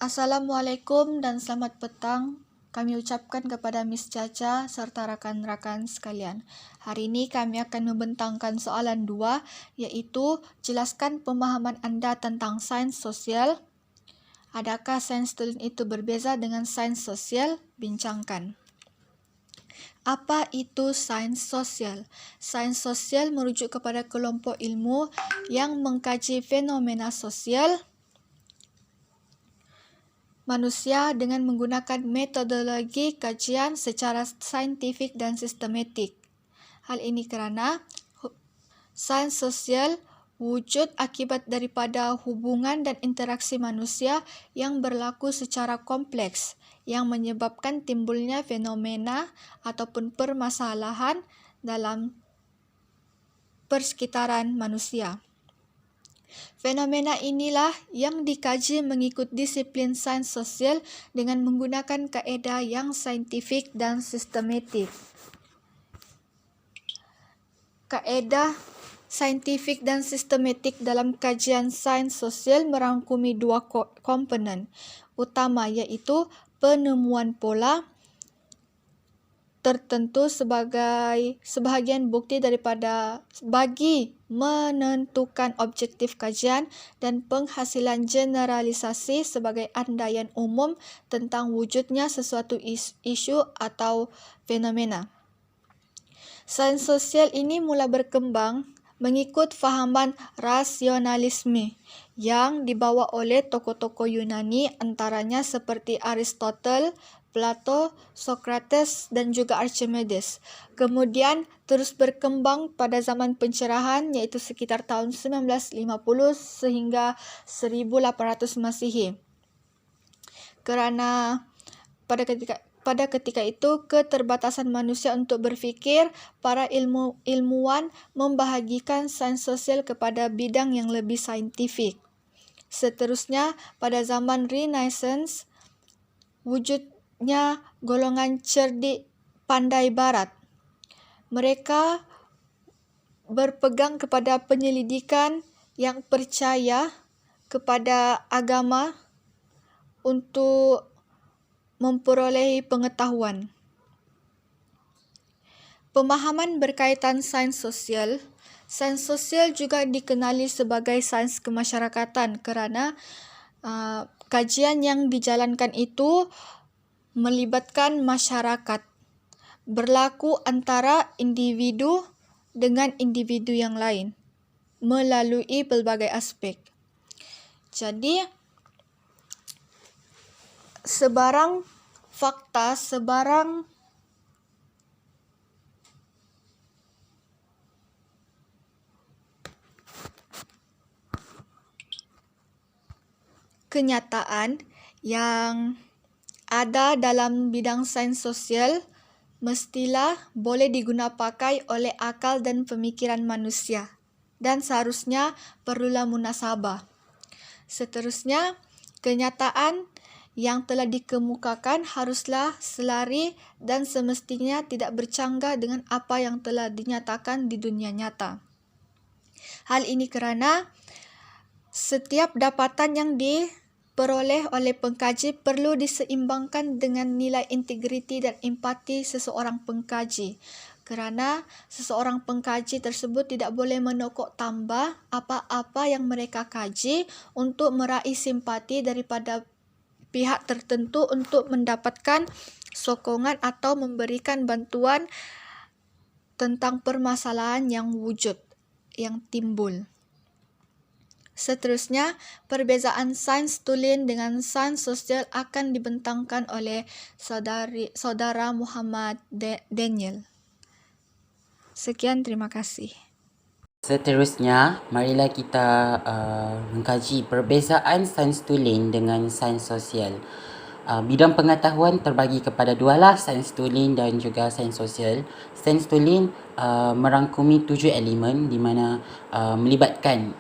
Assalamualaikum dan selamat petang. Kami ucapkan kepada Miss Caca serta rakan-rakan sekalian. Hari ini kami akan membentangkan soalan 2, iaitu jelaskan pemahaman anda tentang sains sosial. Adakah sains student itu berbeza dengan sains sosial? Bincangkan. Apa itu sains sosial? Sains sosial merujuk kepada kelompok ilmu yang mengkaji fenomena sosial manusia dengan menggunakan metodologi kajian secara saintifik dan sistematik. Hal ini kerana sains sosial wujud akibat daripada hubungan dan interaksi manusia yang berlaku secara kompleks yang menyebabkan timbulnya fenomena ataupun permasalahan dalam persekitaran manusia. Fenomena inilah yang dikaji mengikut disiplin sains sosial dengan menggunakan kaedah yang saintifik dan sistematik. Kaedah saintifik dan sistematik dalam kajian sains sosial merangkumi 2 komponen utama, iaitu penemuan pola tertentu sebagai sebahagian bukti daripada bagi menentukan objektif kajian dan penghasilan generalisasi sebagai andaian umum tentang wujudnya sesuatu isu atau fenomena. Sains sosial ini mula berkembang mengikut fahaman rasionalisme yang dibawa oleh tokoh-tokoh Yunani antaranya seperti Aristotle, Plato, Socrates dan juga Archimedes. Kemudian terus berkembang pada zaman pencerahan iaitu sekitar tahun 1950 sehingga 1800 Masihi. Kerana pada ketika itu keterbatasan manusia untuk berfikir, para ilmuwan membahagikan sains sosial kepada bidang yang lebih saintifik. Seterusnya, pada zaman Renaissance, wujudnya golongan cerdik pandai barat. Mereka berpegang kepada penyelidikan yang percaya kepada agama untuk memperolehi pengetahuan. Pemahaman berkaitan sains sosial. Sains sosial juga dikenali sebagai sains kemasyarakatan kerana kajian yang dijalankan itu melibatkan masyarakat, berlaku antara individu dengan individu yang lain melalui pelbagai aspek. Jadi, sebarang fakta, sebarang kenyataan yang ada dalam bidang sains sosial mestilah boleh digunapakai oleh akal dan pemikiran manusia dan seharusnya perlulah munasabah. Seterusnya, kenyataan yang telah dikemukakan haruslah selari dan semestinya tidak bercanggah dengan apa yang telah dinyatakan di dunia nyata. Hal ini kerana setiap dapatan yang diperoleh oleh pengkaji perlu diseimbangkan dengan nilai integriti dan empati seseorang pengkaji. Kerana seseorang pengkaji tersebut tidak boleh menokok tambah apa-apa yang mereka kaji untuk meraih simpati daripada pihak tertentu untuk mendapatkan sokongan atau memberikan bantuan tentang permasalahan yang wujud, yang timbul. Seterusnya, perbezaan sains tulen dengan sains sosial akan dibentangkan oleh saudara Muhammad Daniel. Sekian, terima kasih. Seterusnya, marilah kita mengkaji perbezaan sains tulen dengan sains sosial. Bidang pengetahuan terbagi kepada 2 lah, sains tulen dan juga sains sosial. Sains tulen merangkumi 7 elemen di mana melibatkan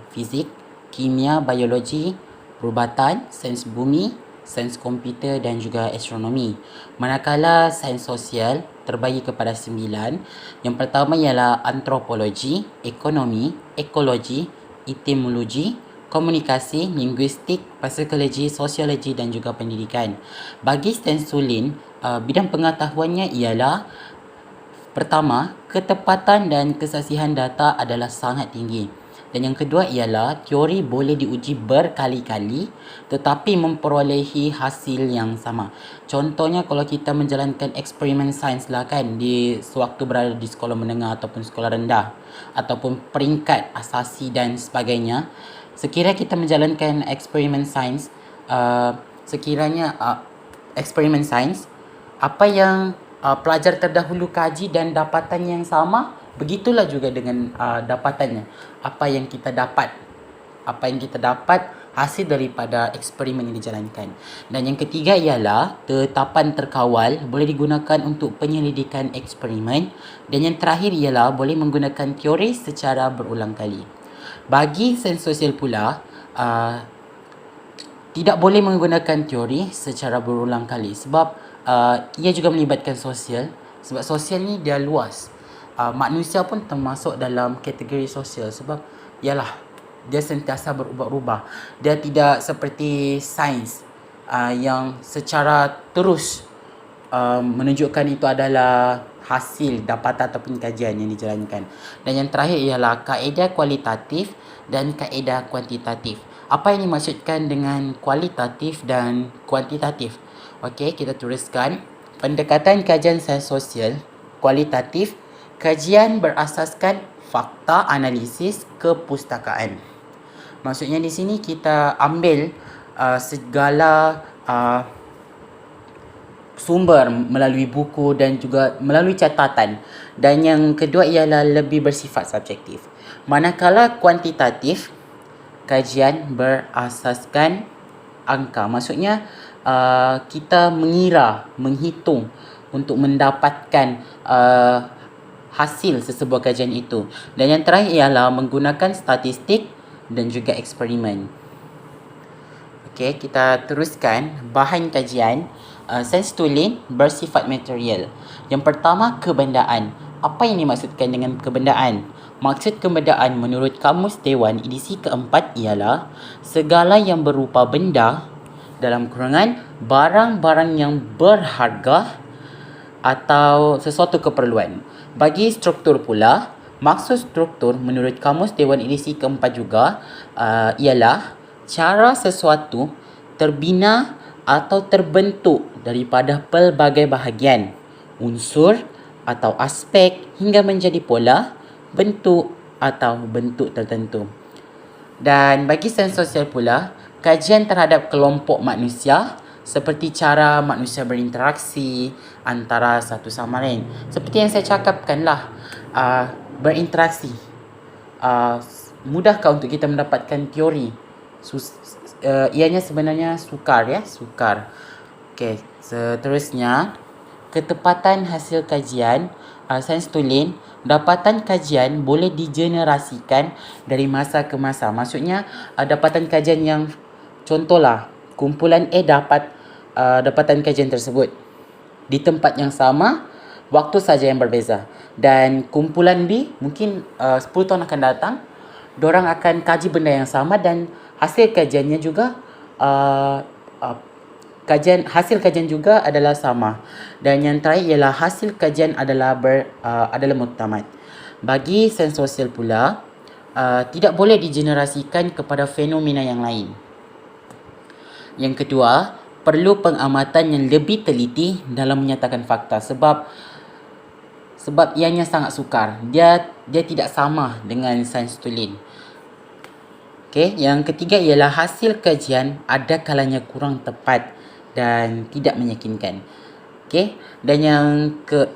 fizik, kimia, biologi, perubatan, sains bumi, sains komputer dan juga astronomi. Manakala sains sosial terbagi kepada 9. Yang pertama ialah antropologi, ekonomi, ekologi, etimologi, komunikasi, linguistik, psikologi, sosiologi dan juga pendidikan. Bagi Stan Sulin, bidang pengetahuannya ialah pertama, ketepatan dan kesasihan data adalah sangat tinggi. Dan yang kedua ialah teori boleh diuji berkali-kali tetapi memperolehi hasil yang sama. Contohnya kalau kita menjalankan eksperimen sains lah kan di sewaktu berada di sekolah menengah ataupun sekolah rendah ataupun peringkat asasi dan sebagainya. Sekiranya kita menjalankan eksperimen sains, eksperimen sains, apa yang pelajar terdahulu kaji dan dapatan yang sama, begitulah juga dengan dapatannya. Apa yang kita dapat hasil daripada eksperimen yang dijalankan. Dan yang ketiga ialah tetapan terkawal boleh digunakan untuk penyelidikan eksperimen. Dan yang terakhir ialah boleh menggunakan teori secara berulang kali. Bagi sains sosial pula, tidak boleh menggunakan teori secara berulang kali sebab ia juga melibatkan sosial. Sebab sosial ni dia luas. Manusia pun termasuk dalam kategori sosial sebab ialah dia sentiasa berubah-ubah. Dia tidak seperti sains yang secara terus menunjukkan itu adalah hasil dapatan ataupun kajian yang dijalankan. Dan yang terakhir ialah kaedah kualitatif dan kaedah kuantitatif. Apa yang dimaksudkan dengan kualitatif dan kuantitatif? Okey, kita tuliskan. Pendekatan kajian sains sosial kualitatif, kajian berasaskan fakta analisis kepustakaan. Maksudnya di sini kita ambil segala sumber melalui buku dan juga melalui catatan. Dan yang kedua ialah lebih bersifat subjektif. Manakala kuantitatif, kajian berasaskan angka. Maksudnya kita mengira, menghitung untuk mendapatkan hasil sesebuah kajian itu. Dan yang terakhir ialah menggunakan statistik dan juga eksperimen. Okey, kita teruskan bahan kajian. Sains tulen bersifat material. Yang pertama, kebendaan. Apa yang dimaksudkan dengan kebendaan? Maksud kebendaan menurut Kamus Dewan edisi keempat ialah segala yang berupa benda, dalam kurungan barang-barang yang berharga atau sesuatu keperluan. Bagi struktur pula, maksud struktur menurut Kamus Dewan edisi keempat juga ialah cara sesuatu terbina atau terbentuk daripada pelbagai bahagian, unsur atau aspek hingga menjadi pola, bentuk atau bentuk tertentu. Dan bagi sains sosial pula, kajian terhadap kelompok manusia seperti cara manusia berinteraksi antara satu sama lain. Seperti yang saya cakapkan lah, berinteraksi. Mudahkah untuk kita mendapatkan teori? Ianya sebenarnya sukar ya, sukar. Okey, seterusnya ketepatan hasil kajian sains tulen. Dapatan kajian boleh digenerasikan dari masa ke masa. Maksudnya dapatan kajian yang contohlah kumpulan A dapat dapatan kajian tersebut di tempat yang sama, waktu saja yang berbeza. Dan kumpulan B mungkin 10 tahun akan datang, diorang akan kaji benda yang sama dan hasil kajiannya juga hasil kajian juga adalah sama. Dan yang terakhir ialah hasil kajian adalah muktamad. Bagi sains sosial pula, tidak boleh digenerasikan kepada fenomena yang lain. Yang kedua, perlu pengamatan yang lebih teliti dalam menyatakan fakta sebab ianya sangat sukar. Dia tidak sama dengan sains tulen. Okey, yang ketiga ialah hasil kajian ada kalanya kurang tepat dan tidak meyakinkan. Okey, dan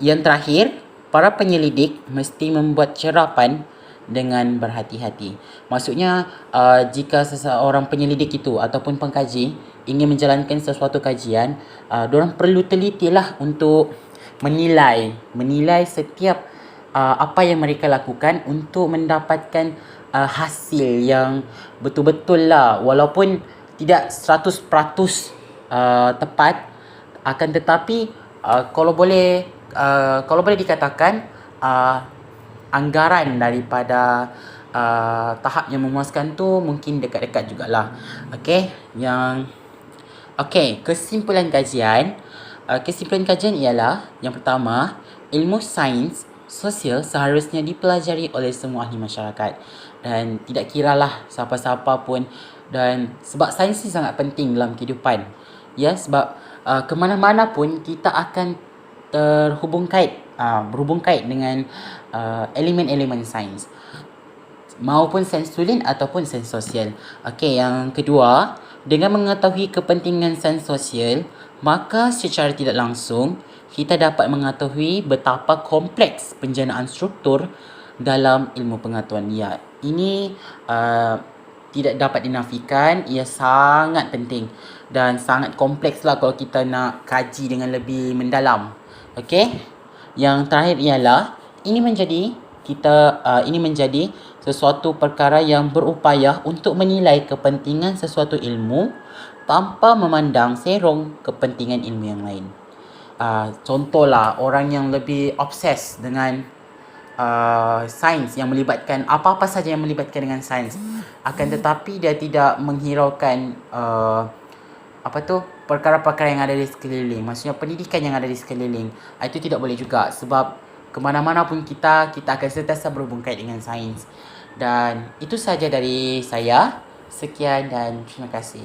yang terakhir, para penyelidik mesti membuat cerapan dengan berhati-hati. Maksudnya jika seseorang penyelidik itu ataupun pengkaji ingin menjalankan sesuatu kajian, diorang perlu telitilah untuk menilai setiap apa yang mereka lakukan untuk mendapatkan hasil yang betul-betul lah, walaupun tidak 100% tepat, akan tetapi kalau boleh dikatakan anggaran daripada tahap yang memuaskan tu mungkin dekat-dekat jugalah. Okey, kesimpulan kajian. Kesimpulan kajian ialah yang pertama, ilmu sains sosial seharusnya dipelajari oleh semua ahli masyarakat dan tidak kiralah siapa-siapa pun, dan sebab sains ni sangat penting dalam kehidupan. Ya, sebab ke mana-mana pun kita akan berhubung kait dengan elemen-elemen sains, maupun sains tulen ataupun sains sosial. Okey, yang kedua, dengan mengetahui kepentingan sains sosial, maka secara tidak langsung kita dapat mengetahui betapa kompleks penjanaan struktur dalam ilmu pengetahuan. Ya, ini tidak dapat dinafikan, ia sangat penting dan sangat kompleks lah kalau kita nak kaji dengan lebih mendalam. Okey, yang terakhir ialah ini menjadi sesuatu perkara yang berupaya untuk menilai kepentingan sesuatu ilmu tanpa memandang serong kepentingan ilmu yang lain. Contohlah orang yang lebih obses dengan sains yang melibatkan apa-apa saja yang melibatkan dengan sains, akan tetapi dia tidak menghiraukan perkara-perkara yang ada di sekeliling, maksudnya pendidikan yang ada di sekeliling. Itu tidak boleh juga, sebab ke mana-mana pun kita akan sentiasa berhubung kait dengan sains. Dan itu saja dari saya. Sekian dan terima kasih.